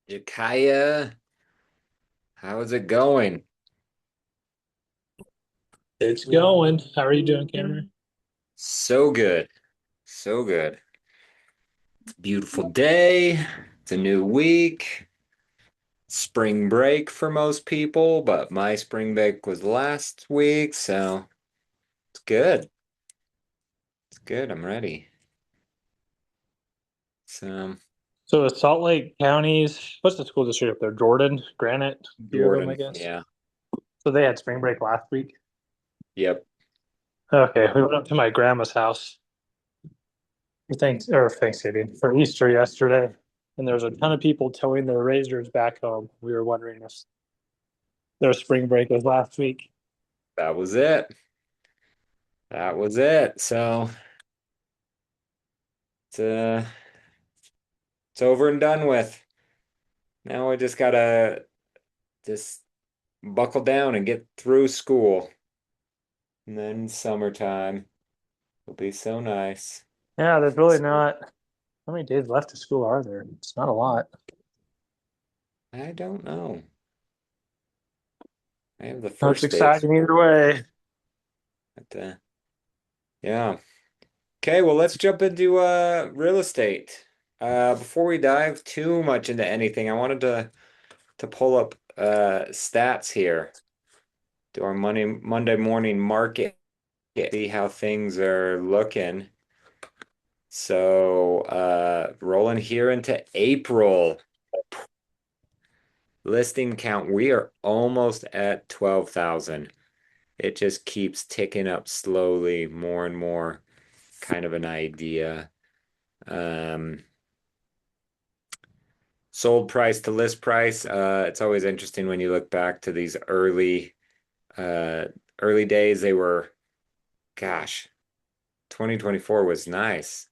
Jakaya, how's it going? It's going. How are you doing, Cameron? So good. So good. Beautiful day. It's a new week. Spring break for most people, but my spring break was last week, so it's good. It's good. I'm ready. So, So, the Salt Lake counties, what's the school district up there? Jordan, Granite, a few of them, I Jordan, guess. yeah. So, they had spring break last week. Yep. Okay, we went up to my grandma's house for Thanksgiving for Easter yesterday, and there was a ton of people towing their razors back home. We were wondering if their spring break was last week. That was it. That was it. So, it's uh it's over and done with. Now I just gotta just buckle down and get through school. And then summertime will be so nice. Yeah, there's really So not. How many days left of school are there? It's not a lot. I don't know. I have the That's first days, exciting either way. but yeah. Okay, well let's jump into real estate. Before we dive too much into anything, I wanted to pull up stats here. Do our Monday morning market, see how things are looking. So rolling here into April. Listing count, we are almost at 12,000. It just keeps ticking up slowly, more and more, kind of an idea. Um, Sold price to list price. It's always interesting when you look back to these uh, early days. They were, gosh, 2024 was nice,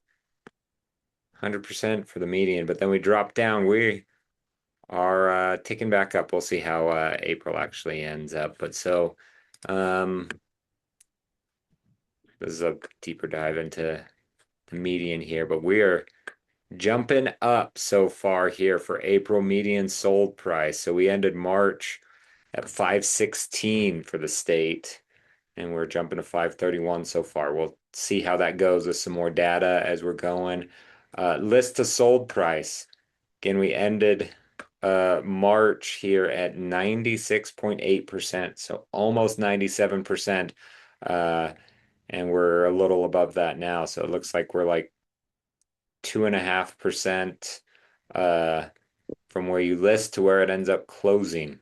100% for the median, but then we dropped down. We are ticking back up. We'll see how April actually ends up. But so, um, this is a deeper dive into the median here, but we are jumping up so far here for April median sold price. So we ended March at 516 for the state, and we're jumping to 531 so far. We'll see how that goes with some more data as we're going. List to sold price. Again, we ended March here at 96.8%, so almost 97%. Uh, and we're a little above that now. So it looks like we're like 2.5% uh, from where you list to where it ends up closing,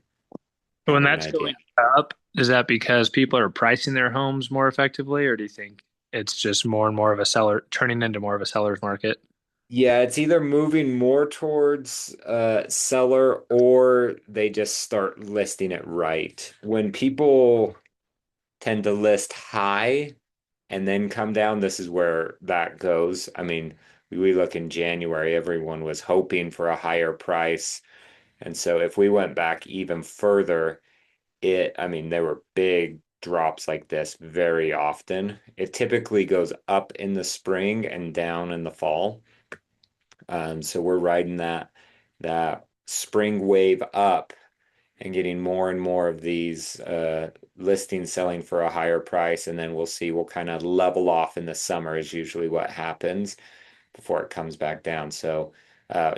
So when kind of an that's idea. going up, is that because people are pricing their homes more effectively, or do you think it's just more and more of a seller turning into more of a seller's market? Yeah, it's either moving more towards seller or they just start listing it right. When people tend to list high and then come down, this is where that goes. I mean, we look in January, everyone was hoping for a higher price. And so if we went back even further, I mean, there were big drops like this very often. It typically goes up in the spring and down in the fall. So we're riding that spring wave up and getting more and more of these listings selling for a higher price, and then we'll see. We'll kind of level off in the summer is usually what happens before it comes back down. So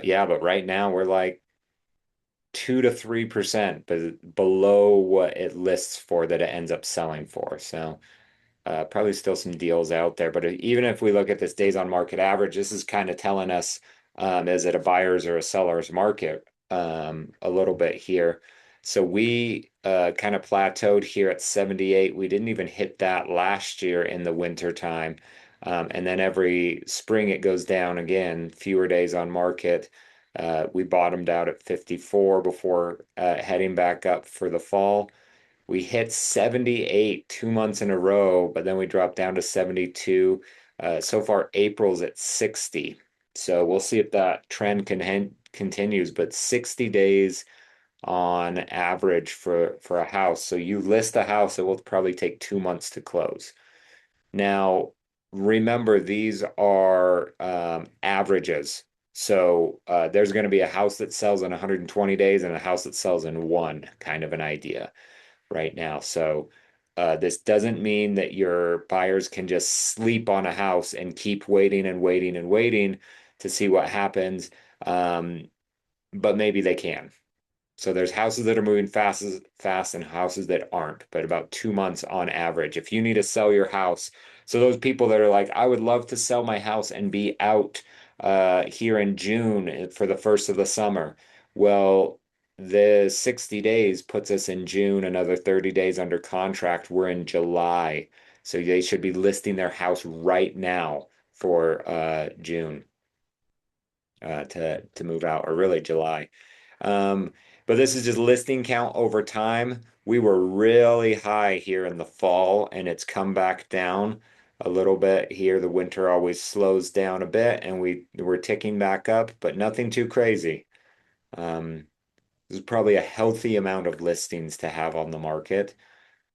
yeah, but right now we're like 2 to 3% below what it lists for that it ends up selling for. So probably still some deals out there. But even if we look at this days on market average, this is kind of telling us is it a buyer's or a seller's market a little bit here. So we kind of plateaued here at 78. We didn't even hit that last year in the winter time. And then every spring it goes down again, fewer days on market. We bottomed out at 54 before heading back up for the fall. We hit 78 2 months in a row, but then we dropped down to 72. So far, April's at 60. So we'll see if that trend continues, but 60 days on average for a house. So you list a house, it will probably take 2 months to close. Now, remember, these are averages. So there's going to be a house that sells in 120 days and a house that sells in one, kind of an idea right now. So this doesn't mean that your buyers can just sleep on a house and keep waiting and waiting and waiting to see what happens. Um, but maybe they can. So there's houses that are moving fast and houses that aren't, but about 2 months on average. If you need to sell your house, so those people that are like, I would love to sell my house and be out here in June for the first of the summer. Well, the 60 days puts us in June, another 30 days under contract. We're in July. So they should be listing their house right now for June to move out, or really July. Um, but this is just listing count over time. We were really high here in the fall, and it's come back down a little bit here. The winter always slows down a bit, and we're ticking back up, but nothing too crazy. Um, this is probably a healthy amount of listings to have on the market.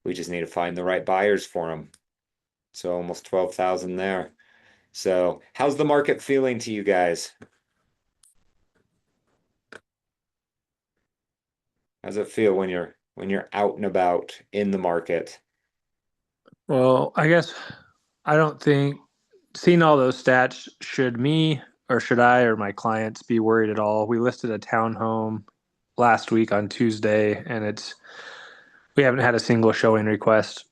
We just need to find the right buyers for them. So almost 12,000 there. So how's the market feeling to you guys? How's it feel when you're out and about in the market? Well, I guess I don't think seeing all those stats should me or should I or my clients be worried at all. We listed a townhome last week on Tuesday, and it's we haven't had a single showing request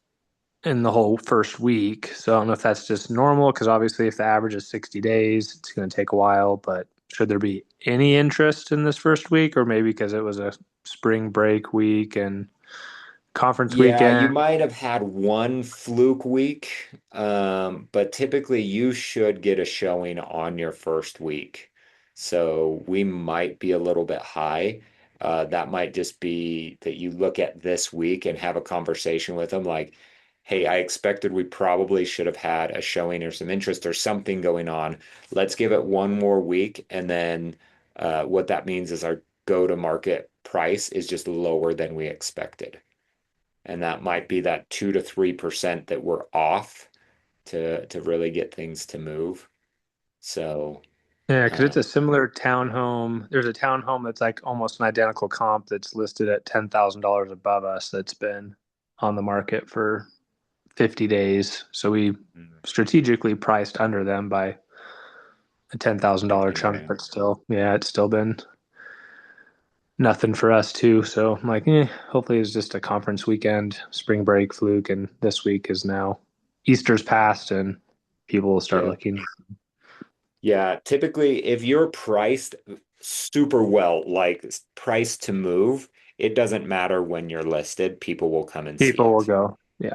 in the whole first week. So I don't know if that's just normal because obviously if the average is 60 days, it's going to take a while. But should there be any interest in this first week, or maybe because it was a spring break week and conference Yeah, you weekend? might have had one fluke week, but typically you should get a showing on your first week. So we might be a little bit high. That might just be that you look at this week and have a conversation with them like, hey, I expected we probably should have had a showing or some interest or something going on. Let's give it one more week. And then what that means is our go-to-market price is just lower than we expected, and that might be that 2 to 3% that we're off to really get things to move. So, Yeah, because it's um, a similar townhome. There's a townhome that's like almost an identical comp that's listed at $10,000 above us that's been on the market for 50 days. So we strategically priced under them by a $10,000 50 chunk, grand. but still, yeah, it's still been nothing for us too. So I'm like, hopefully it's just a conference weekend, spring break fluke, and this week is now Easter's passed and people will start Yeah. looking. Yeah. Typically, if you're priced super well, like priced to move, it doesn't matter when you're listed, people will come and see People will it. go, yeah,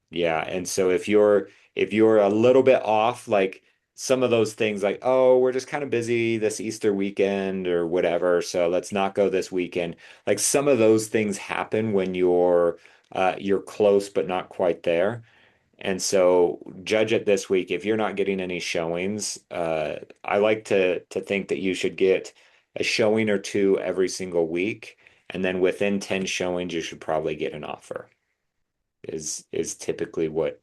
Yeah, and so if you're a little bit off, like some of those things like, oh, we're just kind of busy this Easter weekend or whatever, so let's not go this weekend. Like some of those things happen when you're close but not quite there. And so judge it this week. If you're not getting any showings, I like to think that you should get a showing or two every single week, and then within 10 showings, you should probably get an offer is typically what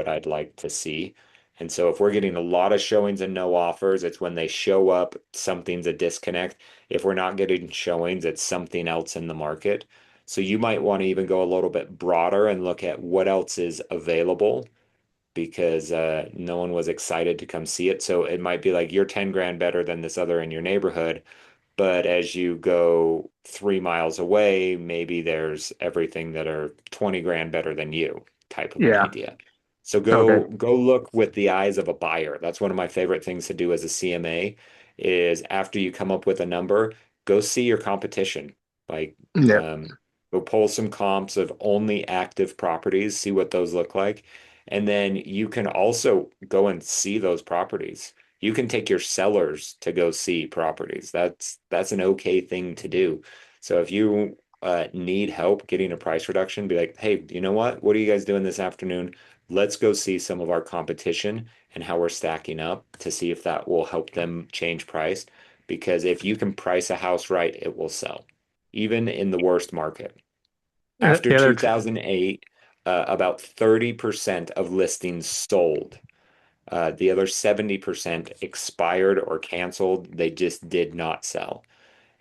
I'd like to see. And so if we're getting a lot of showings and no offers, it's when they show up, something's a disconnect. If we're not getting showings, it's something else in the market. So you might want to even go a little bit broader and look at what else is available because no one was excited to come see it. So it might be like you're 10 grand better than this other in your neighborhood, but as you go 3 miles away, maybe there's everything that are 20 grand better than you type of an yeah, idea. So okay, go look with the eyes of a buyer. That's one of my favorite things to do as a CMA is after you come up with a number, go see your competition. Like yeah. go pull some comps of only active properties, see what those look like. And then you can also go and see those properties. You can take your sellers to go see properties. That's an okay thing to do. So if you need help getting a price reduction, be like, hey, you know what? What are you guys doing this afternoon? Let's go see some of our competition and how we're stacking up to see if that will help them change price. Because if you can price a house right, it will sell, even in the worst market. After The other 2008, about 30% of listings sold. The other 70% expired or canceled. They just did not sell.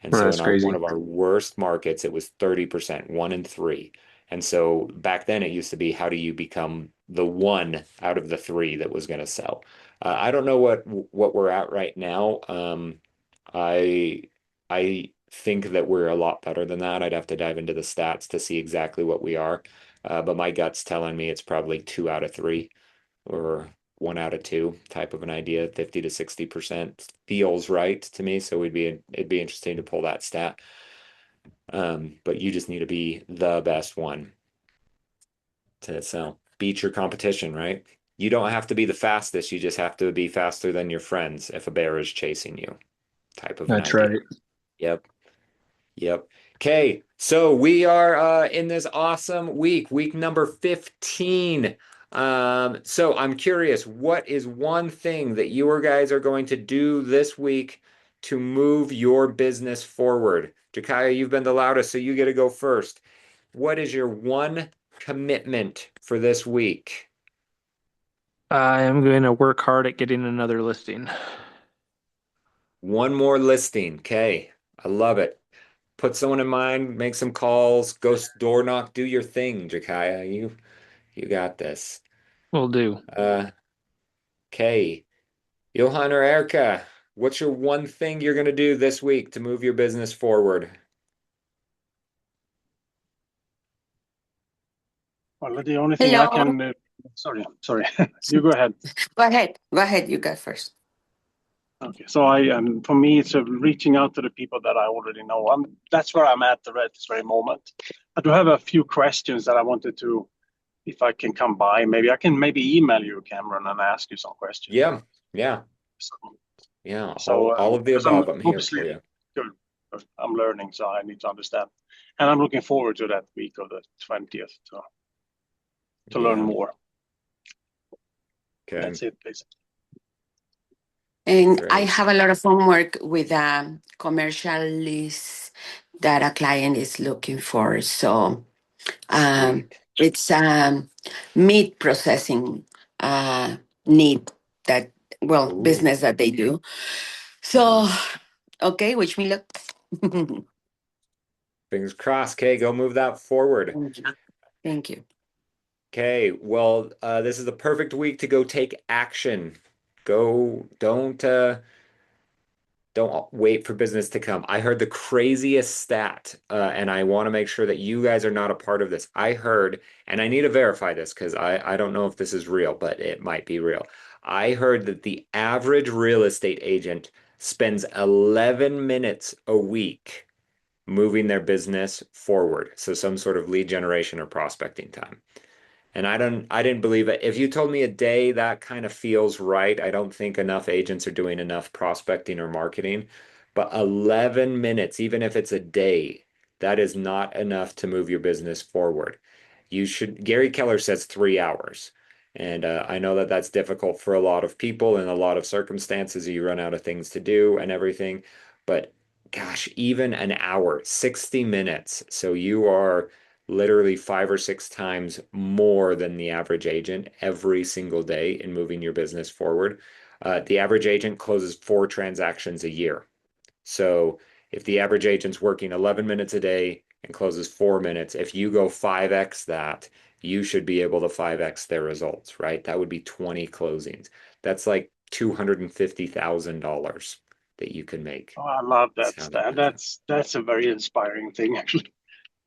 And Oh, so that's in our one crazy. of our worst markets, it was 30%, one in three. And so back then it used to be how do you become the one out of the three that was going to sell? I don't know what we're at right now. I I think that we're a lot better than that. I'd have to dive into the stats to see exactly what we are. But my gut's telling me it's probably two out of three or one out of two type of an idea. 50 to 60% feels right to me. So it'd be interesting to pull that stat. But you just need to be the best one to sell. Beat your competition, right? You don't have to be the fastest. You just have to be faster than your friends if a bear is chasing you, type of an That's idea. right. Yep. Yep. Okay, so we are in this awesome week number 15. So I'm curious, what is one thing that you guys are going to do this week to move your business forward? Jakaya, you've been the loudest, so you get to go first. What is your one commitment for this week? I am going to work hard at getting another listing. One more listing. Okay, I love it. Put someone in mind, make some calls, go door knock, do your thing, Jakaya. You got this. Will do. Uh, okay. Johan or Erica, what's your one thing you're gonna do this week to move your business forward? Well, the only thing I Hello. can, sorry, you go ahead. Go ahead. Go ahead. You go first. Okay, so for me, it's reaching out to the people that I already know. That's where I'm at this very moment. I do have a few questions that I wanted to, if I can come by, maybe I can email you, Cameron, and ask you some questions. Yeah, yeah, So, yeah. so All of the because I'm above. I'm here obviously for you. good, I'm learning, so I need to understand, and I'm looking forward to that week of the 20th to learn Yeah. more. Okay. That's it, basically. And I Great. have a lot of homework with a commercial list that a client is looking for. So Sweet. it's meat processing need that, well, Ooh. business that they do. Uh-huh. So, okay, wish me luck. Fingers crossed. Okay, go move that forward. Thank you. Okay, well, this is the perfect week to go take action. Go, don't wait for business to come. I heard the craziest stat, and I want to make sure that you guys are not a part of this. I heard, and I need to verify this because I don't know if this is real, but it might be real. I heard that the average real estate agent spends 11 minutes a week moving their business forward. So some sort of lead generation or prospecting time. And I didn't believe it. If you told me a day, that kind of feels right. I don't think enough agents are doing enough prospecting or marketing. But 11 minutes, even if it's a day, that is not enough to move your business forward. Gary Keller says 3 hours. And I know that that's difficult for a lot of people in a lot of circumstances. You run out of things to do and everything. But gosh, even an hour, 60 minutes. So you are literally five or six times more than the average agent every single day in moving your business forward. The average agent closes four transactions a year. So if the average agent's working 11 minutes a day and closes 4 minutes, if you go 5x that, you should be able to 5x their results, right? That would be 20 closings. That's like $250,000 that you can make. Oh, I love Is that how that stat. adds up. That's a very inspiring thing, actually.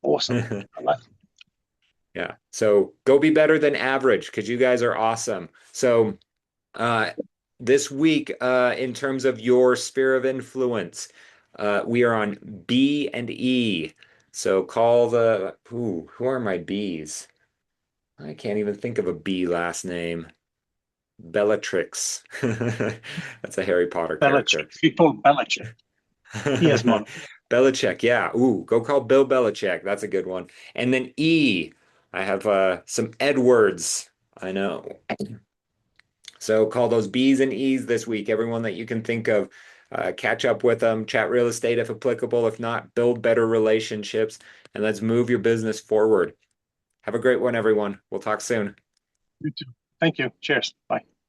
Awesome. I like it. Yeah. So go be better than average because you guys are awesome. So uh, this week, in terms of your sphere of influence, we are on B and E. So call who are my B's? I can't even think of a B last name. Bellatrix. That's a Harry Potter character. Belichick. People Belichick. He has money. Belichick, yeah. Ooh, go call Bill Belichick. That's a good one. And then E, I have some Edwards. I know. So call those B's and E's this week, everyone that you can think of. Catch up with them, chat real estate if applicable. If not, build better relationships, and let's move your business forward. Have a great one, everyone. We'll talk soon. You too. Thank you. Cheers. Bye.